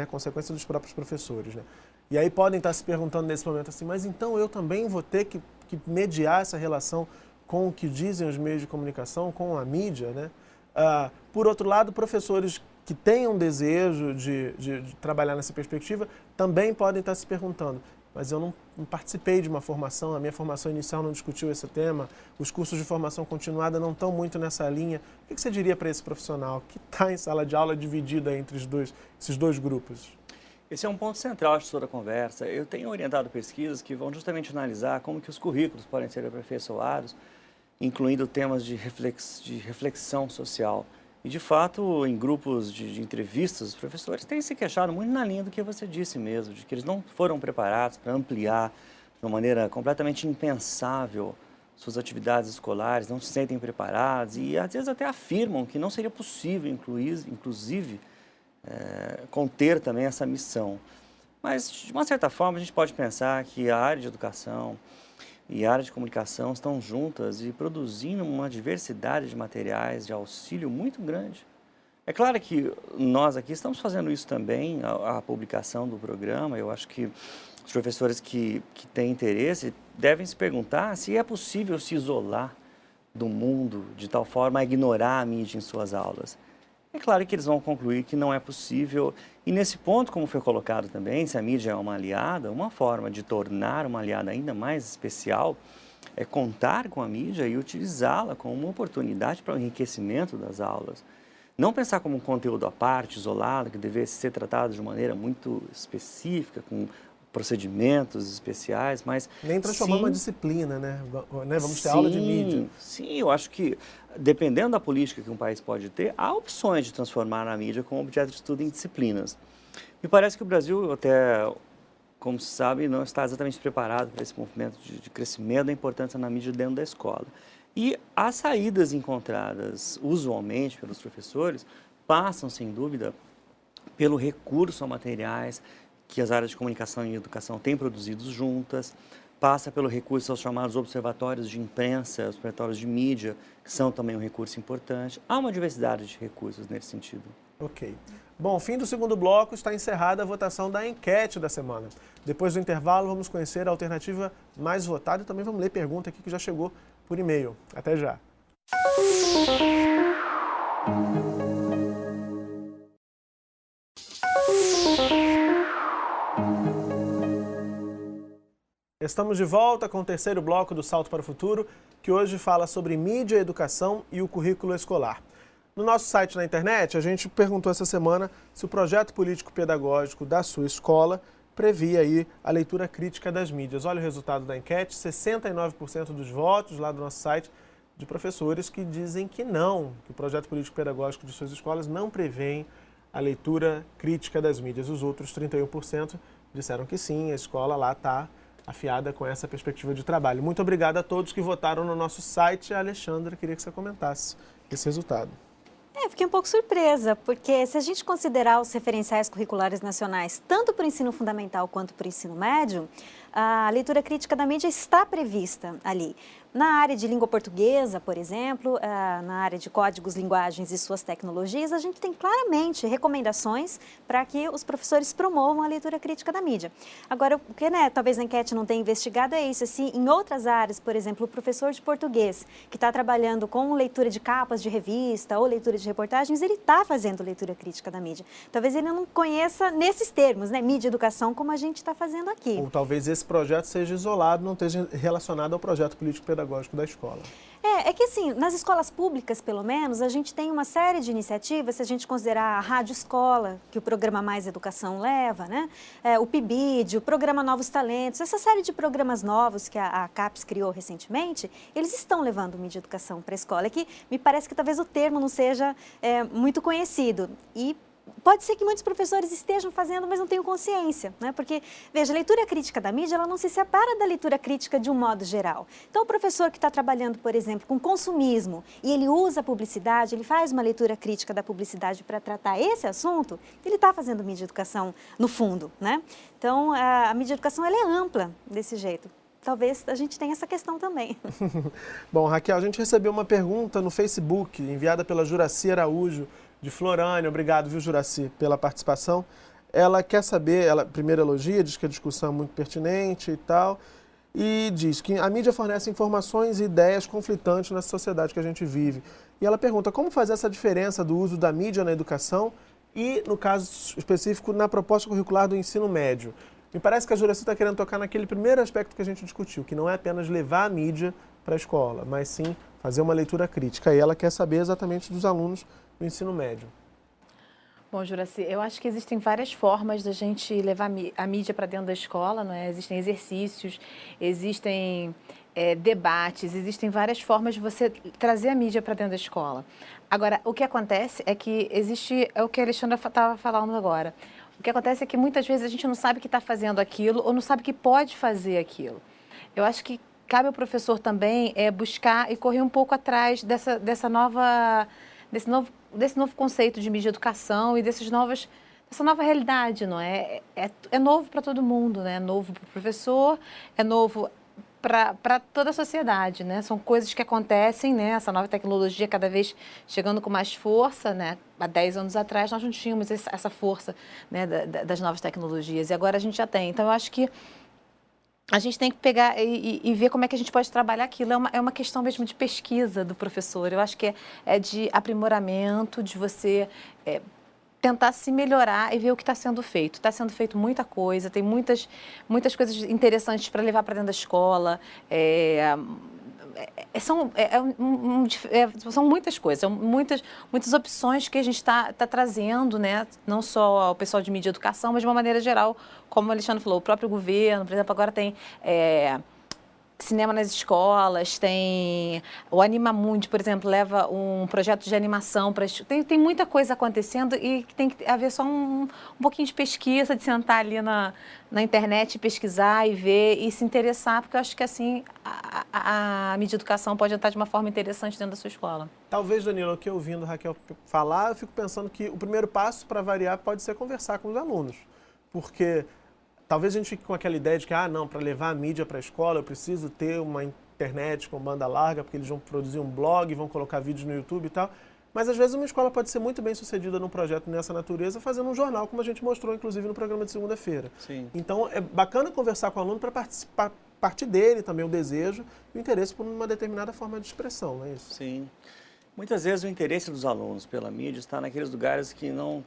consequência dos próprios professores, né? E aí podem estar se perguntando nesse momento assim, mas então eu também vou ter que mediar essa relação com o que dizem os meios de comunicação, com a mídia, né? Por outro lado, professores que tenham desejo de trabalhar nessa perspectiva também podem estar se perguntando, mas eu não participei de uma formação, a minha formação inicial não discutiu esse tema, os cursos de formação continuada não estão muito nessa linha. O que você diria para esse profissional que está em sala de aula dividida entre esses dois grupos? Esse é um ponto central de toda a conversa. Eu tenho orientado pesquisas que vão justamente analisar como que os currículos podem ser aperfeiçoados, incluindo temas de reflexão social. E, de fato, em grupos de entrevistas, os professores têm se queixado muito na linha do que você disse mesmo, de que eles não foram preparados para ampliar de uma maneira completamente impensável suas atividades escolares, não se sentem preparados e, às vezes, até afirmam que não seria possível, inclusive, conter também essa missão. Mas, de uma certa forma, a gente pode pensar que a área de educação e a área de comunicação estão juntas e produzindo uma diversidade de materiais de auxílio muito grande. É claro que nós aqui estamos fazendo isso também, a publicação do programa. Eu acho que os professores que têm interesse devem se perguntar se é possível se isolar do mundo de tal forma a ignorar a mídia em suas aulas. É claro que eles vão concluir que não é possível. E nesse ponto, como foi colocado também, se a mídia é uma aliada, uma forma de tornar uma aliada ainda mais especial é contar com a mídia e utilizá-la como uma oportunidade para o enriquecimento das aulas. Não pensar como um conteúdo à parte, isolado, que devesse ser tratado de maneira muito específica, com procedimentos especiais, mas... Nem transformar uma disciplina, né? Vamos ter aula de mídia. Sim, eu acho que, dependendo da política que um país pode ter, há opções de transformar a mídia como objeto de estudo em disciplinas. Me parece que o Brasil, até, como se sabe, não está exatamente preparado para esse movimento de crescimento da importância na mídia dentro da escola. E as saídas encontradas, usualmente, pelos professores, passam, sem dúvida, pelo recurso a materiais que as áreas de comunicação e educação têm produzido juntas, passa pelo recurso aos chamados observatórios de imprensa, observatórios de mídia, que são também um recurso importante. Há uma diversidade de recursos nesse sentido. Ok. Bom, fim do segundo bloco, está encerrada a votação da enquete da semana. Depois do intervalo, vamos conhecer a alternativa mais votada e também vamos ler pergunta aqui que já chegou por e-mail. Até já. Estamos de volta com o terceiro bloco do Salto para o Futuro, que hoje fala sobre mídia, educação e o currículo escolar. No nosso site na internet, a gente perguntou essa semana se o projeto político-pedagógico da sua escola previa aí a leitura crítica das mídias. Olha o resultado da enquete, 69% dos votos lá do nosso site de professores que dizem que não, que o projeto político-pedagógico de suas escolas não prevê a leitura crítica das mídias. Os outros 31% disseram que sim, a escola lá está afiada com essa perspectiva de trabalho. Muito obrigado a todos que votaram no nosso site. A Alexandra, queria que você comentasse esse resultado. Fiquei um pouco surpresa, porque se a gente considerar os referenciais curriculares nacionais, tanto para o ensino fundamental quanto para o ensino médio, a leitura crítica da mídia está prevista ali. Na área de língua portuguesa, por exemplo, na área de códigos, linguagens e suas tecnologias, a gente tem claramente recomendações para que os professores promovam a leitura crítica da mídia. Agora, o que talvez a enquete não tenha investigado é isso. Se em outras áreas, por exemplo, o professor de português, que está trabalhando com leitura de capas de revista ou leitura de reportagens, ele está fazendo leitura crítica da mídia. Talvez ele não conheça nesses termos, né, mídia e educação, como a gente está fazendo aqui. Ou talvez esse projeto seja isolado, não esteja relacionado ao projeto político-pedagógico da escola. É que assim, nas escolas públicas, pelo menos, a gente tem uma série de iniciativas, se a gente considerar a Rádio Escola, que o programa Mais Educação leva, né? O PIBID, o programa Novos Talentos, essa série de programas novos que a CAPES criou recentemente, eles estão levando mídia e educação para a escola. É que me parece que talvez o termo não seja muito conhecido. E pode ser que muitos professores estejam fazendo, mas não tenham consciência, né? Porque, veja, a leitura crítica da mídia, ela não se separa da leitura crítica de um modo geral. Então, o professor que está trabalhando, por exemplo, com consumismo, e ele usa a publicidade, ele faz uma leitura crítica da publicidade para tratar esse assunto, ele está fazendo mídia educação no fundo, né? Então, a mídia educação, ela é ampla desse jeito. Talvez a gente tenha essa questão também. Bom, Raquel, a gente recebeu uma pergunta no Facebook, enviada pela Juraci Araújo, de Florânia. Obrigado, viu, Juraci, pela participação. Ela quer saber, ela primeiro elogia, diz que a discussão é muito pertinente e tal, e diz que a mídia fornece informações e ideias conflitantes nessa sociedade que a gente vive. E ela pergunta como fazer essa diferença do uso da mídia na educação e, no caso específico, na proposta curricular do ensino médio. Me parece que a Juraci está querendo tocar naquele primeiro aspecto que a gente discutiu, que não é apenas levar a mídia para a escola, mas sim fazer uma leitura crítica. E ela quer saber exatamente dos alunos do ensino médio. Bom, Juraci, eu acho que existem várias formas da gente levar a mídia para dentro da escola, não é? Existem exercícios, existem debates, existem várias formas de você trazer a mídia para dentro da escola. Agora, o que acontece é que é o que a Alexandra estava falando agora. O que acontece é que muitas vezes a gente não sabe que está fazendo aquilo ou não sabe que pode fazer aquilo. Eu acho que cabe ao professor também buscar e correr um pouco atrás desse novo conceito de mídia educação e dessa nova realidade, não é? É novo para todo mundo, né? É novo para o professor, é novo para toda a sociedade, né? São coisas que acontecem, né? Essa nova tecnologia cada vez chegando com mais força, né? Há 10 anos atrás nós não tínhamos essa força, né, das novas tecnologias e agora a gente já tem. Então eu acho que a gente tem que pegar e ver como é que a gente pode trabalhar aquilo. É uma questão mesmo de pesquisa do professor. Eu acho que é de aprimoramento, de você tentar se melhorar e ver o que está sendo feito. Está sendo feito muita coisa, tem muitas coisas interessantes para levar para dentro da escola. São muitas coisas, são muitas opções que a gente está trazendo, né? Não só ao pessoal de mídia e educação, mas de uma maneira geral, como o Alexandre falou, o próprio governo, por exemplo, agora tem cinema nas escolas, tem o Animamundi, por exemplo, leva um projeto de animação para tem muita coisa acontecendo e tem que haver só um pouquinho de pesquisa, de sentar ali na internet, pesquisar e ver e se interessar, porque eu acho que assim a mídia educação pode entrar de uma forma interessante dentro da sua escola. Talvez, Danilo, aqui ouvindo a Raquel falar, eu fico pensando que o primeiro passo para variar pode ser conversar com os alunos, porque talvez a gente fique com aquela ideia de que, não, para levar a mídia para a escola eu preciso ter uma internet com banda larga, porque eles vão produzir um blog, vão colocar vídeos no YouTube e tal. Mas às vezes uma escola pode ser muito bem sucedida num projeto nessa natureza, fazendo um jornal, como a gente mostrou, inclusive, no programa de segunda-feira. Sim. Então é bacana conversar com o aluno para partir dele também o desejo e o interesse por uma determinada forma de expressão, não é isso? Sim. Muitas vezes o interesse dos alunos pela mídia está naqueles lugares que não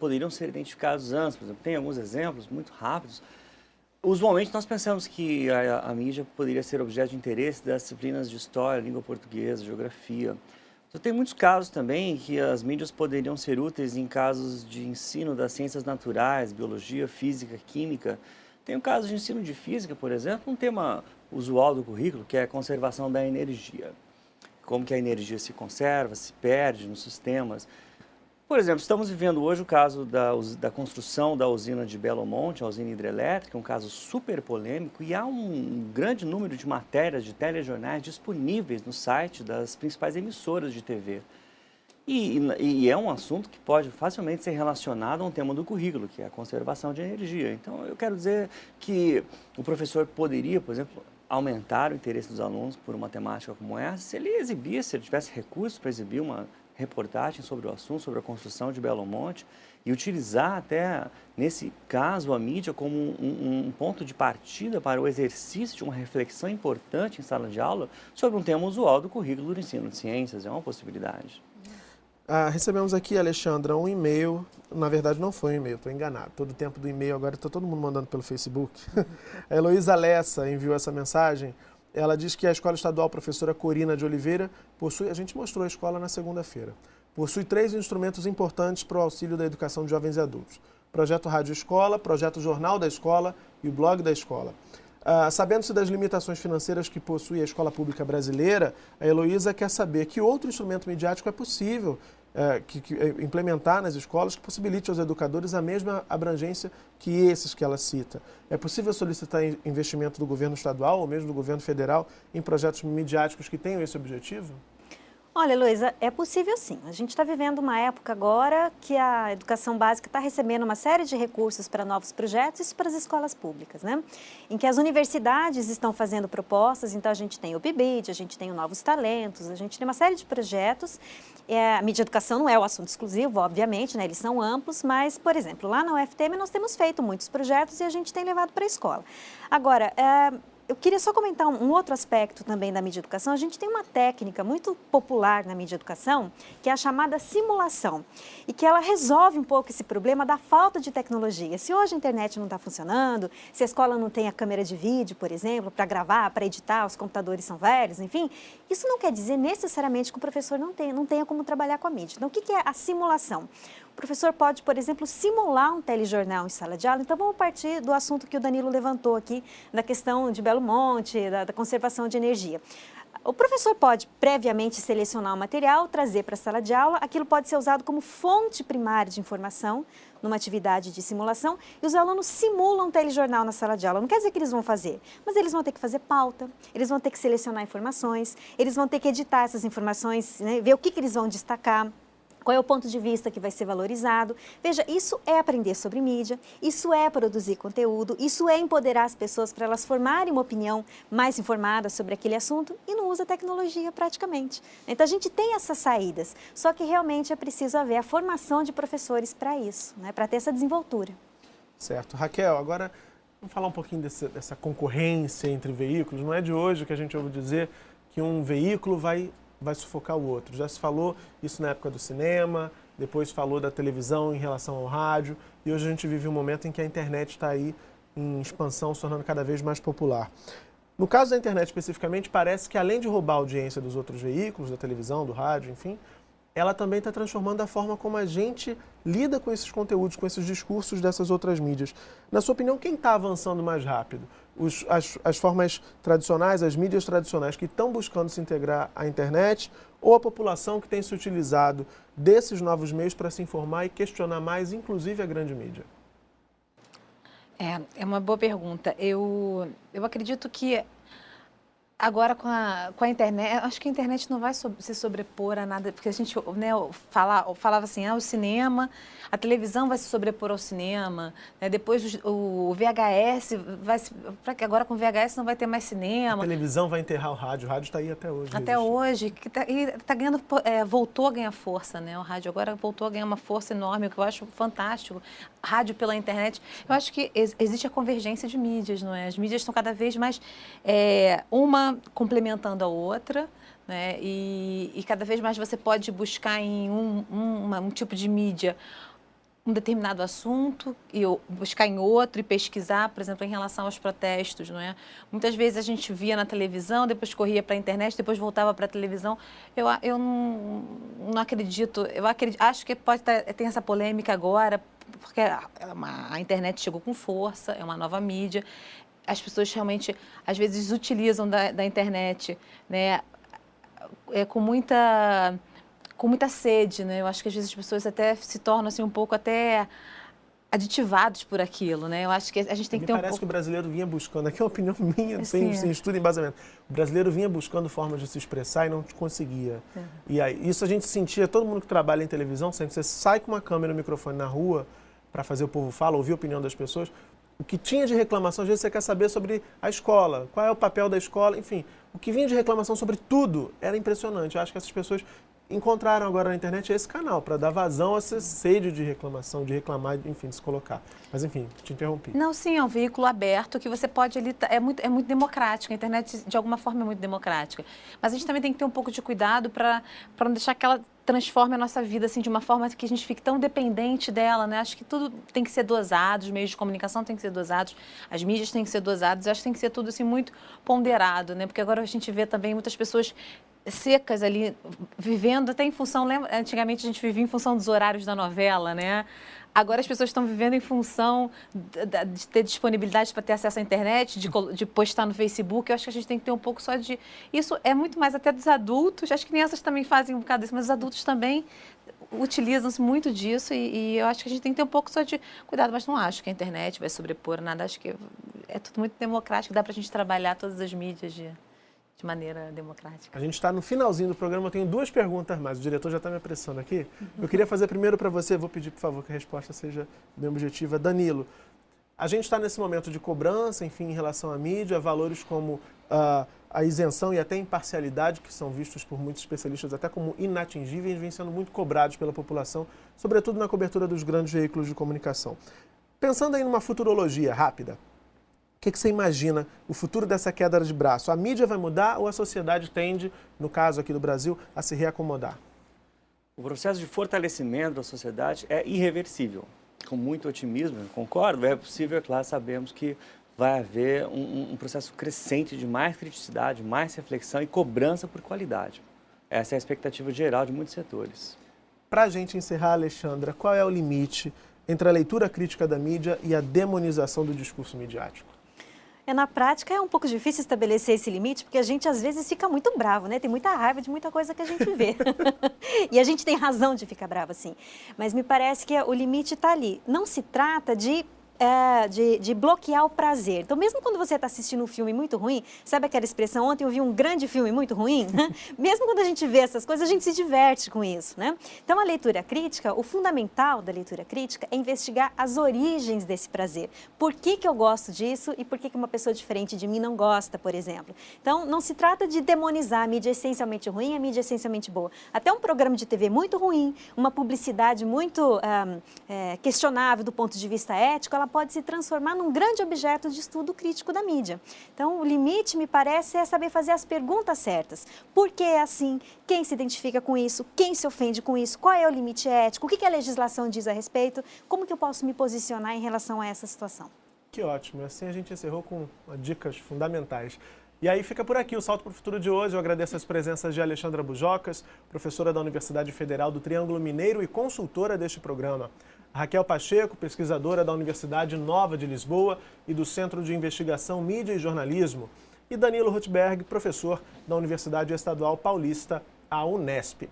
poderiam ser identificados antes. Por exemplo, tem alguns exemplos muito rápidos. Usualmente nós pensamos que a mídia poderia ser objeto de interesse das disciplinas de história, língua portuguesa, geografia. Então, tem muitos casos também que as mídias poderiam ser úteis em casos de ensino das ciências naturais, biologia, física, química. Tem o caso de ensino de física, por exemplo, um tema usual do currículo, que é a conservação da energia. Como que a energia se conserva, se perde nos sistemas. Por exemplo, estamos vivendo hoje o caso da construção da usina de Belo Monte, a usina hidrelétrica, um caso super polêmico, e há um grande número de matérias de telejornais disponíveis no site das principais emissoras de TV. E é um assunto que pode facilmente ser relacionado a um tema do currículo, que é a conservação de energia. Então, eu quero dizer que o professor poderia, por exemplo, aumentar o interesse dos alunos por uma temática como essa se ele exibisse, se ele tivesse recursos para exibir uma reportagem sobre o assunto, sobre a construção de Belo Monte, e utilizar até, nesse caso, a mídia como um ponto de partida para o exercício de uma reflexão importante em sala de aula sobre um tema usual do currículo do ensino de ciências. É uma possibilidade. Recebemos aqui, Alexandra, um e-mail. Na verdade, não foi um e-mail, estou enganado. Todo o tempo do e-mail agora está todo mundo mandando pelo Facebook. A Heloísa Lessa enviou essa mensagem. Ela diz que a Escola Estadual Professora Corina de Oliveira possui, a gente mostrou a escola na segunda-feira, possui 3 instrumentos importantes para o auxílio da educação de jovens e adultos. Projeto Rádio Escola, Projeto Jornal da Escola e o Blog da Escola. Sabendo-se das limitações financeiras que possui a escola pública brasileira, a Heloísa quer saber que outro instrumento midiático é possível implementar nas escolas que possibilite aos educadores a mesma abrangência que esses que ela cita. É possível solicitar investimento do governo estadual ou mesmo do governo federal em projetos midiáticos que tenham esse objetivo? Olha, Heloísa, é possível sim. A gente está vivendo uma época agora que a educação básica está recebendo uma série de recursos para novos projetos, isso para as escolas públicas, né? Em que as universidades estão fazendo propostas, então a gente tem o PIBID, a gente tem o Novos Talentos, a gente tem uma série de projetos. A mídia educação não é o assunto exclusivo, obviamente, né? Eles são amplos, mas, por exemplo, lá na UFTM nós temos feito muitos projetos e a gente tem levado para a escola. Agora, eu queria só comentar um outro aspecto também da mídia educação. A gente tem uma técnica muito popular na mídia educação, que é a chamada simulação, e que ela resolve um pouco esse problema da falta de tecnologia. Se hoje a internet não está funcionando, se a escola não tem a câmera de vídeo, por exemplo, para gravar, para editar, os computadores são velhos, enfim, isso não quer dizer necessariamente que o professor não tenha como trabalhar com a mídia. Então, o que é a simulação? O professor pode, por exemplo, simular um telejornal em sala de aula. Então, vamos partir do assunto que o Danilo levantou aqui, da questão de Belo Monte, da conservação de energia. O professor pode previamente selecionar o material, trazer para a sala de aula, aquilo pode ser usado como fonte primária de informação numa atividade de simulação e os alunos simulam um telejornal na sala de aula. Não quer dizer que eles vão fazer, mas eles vão ter que fazer pauta, eles vão ter que selecionar informações, eles vão ter que editar essas informações, né, ver o que eles vão destacar. Qual é o ponto de vista que vai ser valorizado? Veja, isso é aprender sobre mídia, isso é produzir conteúdo, isso é empoderar as pessoas para elas formarem uma opinião mais informada sobre aquele assunto e não usa tecnologia praticamente. Então, a gente tem essas saídas, só que realmente é preciso haver a formação de professores para isso, né, para ter essa desenvoltura. Certo. Raquel, agora vamos falar um pouquinho dessa concorrência entre veículos. Não é de hoje que a gente ouve dizer que um veículo vai sufocar o outro. Já se falou isso na época do cinema, depois falou da televisão em relação ao rádio, e hoje a gente vive um momento em que a internet está aí em expansão, se tornando cada vez mais popular. No caso da internet especificamente, parece que além de roubar a audiência dos outros veículos, da televisão, do rádio, enfim, ela também está transformando a forma como a gente lida com esses conteúdos, com esses discursos dessas outras mídias. Na sua opinião, quem está avançando mais rápido? As formas tradicionais, as mídias tradicionais que estão buscando se integrar à internet, ou a população que tem se utilizado desses novos meios para se informar e questionar mais, inclusive a grande mídia? É uma boa pergunta. Eu acredito que agora com a internet, acho que a internet não vai se sobrepor a nada, porque a gente, né, falava assim, o cinema, a televisão vai se sobrepor ao cinema, né, depois o VHS, agora com o VHS não vai ter mais cinema. A televisão vai enterrar o rádio está aí até hoje. Até hoje, tá ganhando, voltou a ganhar força, né, o rádio agora voltou a ganhar uma força enorme, o que eu acho fantástico, rádio pela internet. Eu acho que existe a convergência de mídias, não é? As mídias estão cada vez mais, uma complementando a outra, né? E cada vez mais você pode buscar em um tipo de mídia um determinado assunto e buscar em outro e pesquisar, por exemplo, em relação aos protestos, não é? Muitas vezes a gente via na televisão, depois corria para a internet, depois voltava para a televisão. Eu não acredito, acho que tem essa polêmica agora, porque a internet chegou com força, é uma nova mídia. As pessoas realmente, às vezes, utilizam da internet, né, com muita sede, né? Eu acho que às vezes as pessoas até se tornam assim, um pouco até aditivados por aquilo, né? Eu acho que a gente tem que ter parece que o brasileiro vinha buscando, aqui é uma opinião minha, sem estudo e embasamento, o brasileiro vinha buscando formas de se expressar e não conseguia. E aí, isso a gente sentia, todo mundo que trabalha em televisão, sempre você sai com uma câmera e um microfone na rua para fazer o povo falar, ouvir a opinião das pessoas, o que tinha de reclamação, às vezes você quer saber sobre a escola, qual é o papel da escola, enfim. O que vinha de reclamação sobre tudo era impressionante. Eu acho que essas pessoas encontraram agora na internet esse canal para dar vazão a essa sede de reclamação, de reclamar, enfim, de se colocar. Mas, enfim, te interrompi. Não, sim, é um veículo aberto que você pode ali, é muito democrático, a internet de alguma forma é muito democrática. Mas a gente também tem que ter um pouco de cuidado para não deixar que ela transforme a nossa vida assim, de uma forma que a gente fique tão dependente dela, né? Acho que tudo tem que ser dosado, os meios de comunicação têm que ser dosados, as mídias têm que ser dosadas, acho que tem que ser tudo assim, muito ponderado, né? Porque agora a gente vê também muitas pessoas secas ali, vivendo até em função, lembra? Antigamente a gente vivia em função dos horários da novela, né? Agora as pessoas estão vivendo em função de ter disponibilidade para ter acesso à internet, de postar no Facebook. Eu acho que a gente tem que ter um pouco só de... Isso é muito mais até dos adultos, acho que crianças também fazem um bocado isso, mas os adultos também utilizam-se muito disso e eu acho que a gente tem que ter um pouco só de cuidado, mas não acho que a internet vai sobrepor nada, acho que é tudo muito democrático, dá para a gente trabalhar todas as mídias de maneira democrática. A gente está no finalzinho do programa, eu tenho 2 perguntas mais, o diretor já está me apressando aqui. Eu queria fazer primeiro para você, vou pedir, por favor, que a resposta seja bem objetiva. Danilo, a gente está nesse momento de cobrança, enfim, em relação à mídia, valores como a isenção e até imparcialidade, que são vistos por muitos especialistas até como inatingíveis, vêm sendo muito cobrados pela população, sobretudo na cobertura dos grandes veículos de comunicação. Pensando aí numa futurologia rápida, o que você imagina o futuro dessa queda de braço? A mídia vai mudar ou a sociedade tende, no caso aqui do Brasil, a se reacomodar? O processo de fortalecimento da sociedade é irreversível. Com muito otimismo, concordo, é possível, é claro, sabemos que vai haver um processo crescente de mais criticidade, mais reflexão e cobrança por qualidade. Essa é a expectativa geral de muitos setores. Para a gente encerrar, Alexandra, qual é o limite entre a leitura crítica da mídia e a demonização do discurso midiático? Na prática é um pouco difícil estabelecer esse limite, porque a gente às vezes fica muito bravo, né? Tem muita raiva de muita coisa que a gente vê. E a gente tem razão de ficar bravo, sim. Mas me parece que o limite está ali. Não se trata de bloquear o prazer. Então, mesmo quando você está assistindo um filme muito ruim, sabe aquela expressão, ontem eu vi um grande filme muito ruim? Né? Mesmo quando a gente vê essas coisas, a gente se diverte com isso, né? Então, a leitura crítica, o fundamental da leitura crítica é investigar as origens desse prazer. Por que eu gosto disso e por que uma pessoa diferente de mim não gosta, por exemplo? Então, não se trata de demonizar a mídia essencialmente ruim, a mídia essencialmente boa. Até um programa de TV muito ruim, uma publicidade muito questionável do ponto de vista ético, ela pode se transformar num grande objeto de estudo crítico da mídia. Então, o limite, me parece, é saber fazer as perguntas certas. Por que é assim? Quem se identifica com isso? Quem se ofende com isso? Qual é o limite ético? O que a legislação diz a respeito? Como que eu posso me posicionar em relação a essa situação? Que ótimo. Assim a gente encerrou com dicas fundamentais. E aí fica por aqui o Salto para o Futuro de hoje. Eu agradeço as presenças de Alexandra Bujocas, professora da Universidade Federal do Triângulo Mineiro e consultora deste programa. Raquel Pacheco, pesquisadora da Universidade Nova de Lisboa e do Centro de Investigação Mídia e Jornalismo. E Danilo Rutberg, professor da Universidade Estadual Paulista, a Unesp.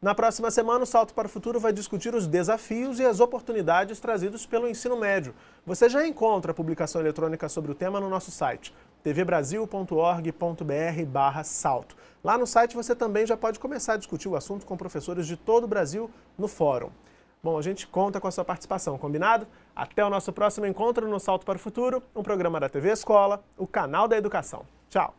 Na próxima semana, o Salto para o Futuro vai discutir os desafios e as oportunidades trazidos pelo ensino médio. Você já encontra a publicação eletrônica sobre o tema no nosso site, tvbrasil.org.br/salto. Lá no site você também já pode começar a discutir o assunto com professores de todo o Brasil no fórum. Bom, a gente conta com a sua participação, combinado? Até o nosso próximo encontro no Salto para o Futuro, um programa da TV Escola, o canal da educação. Tchau!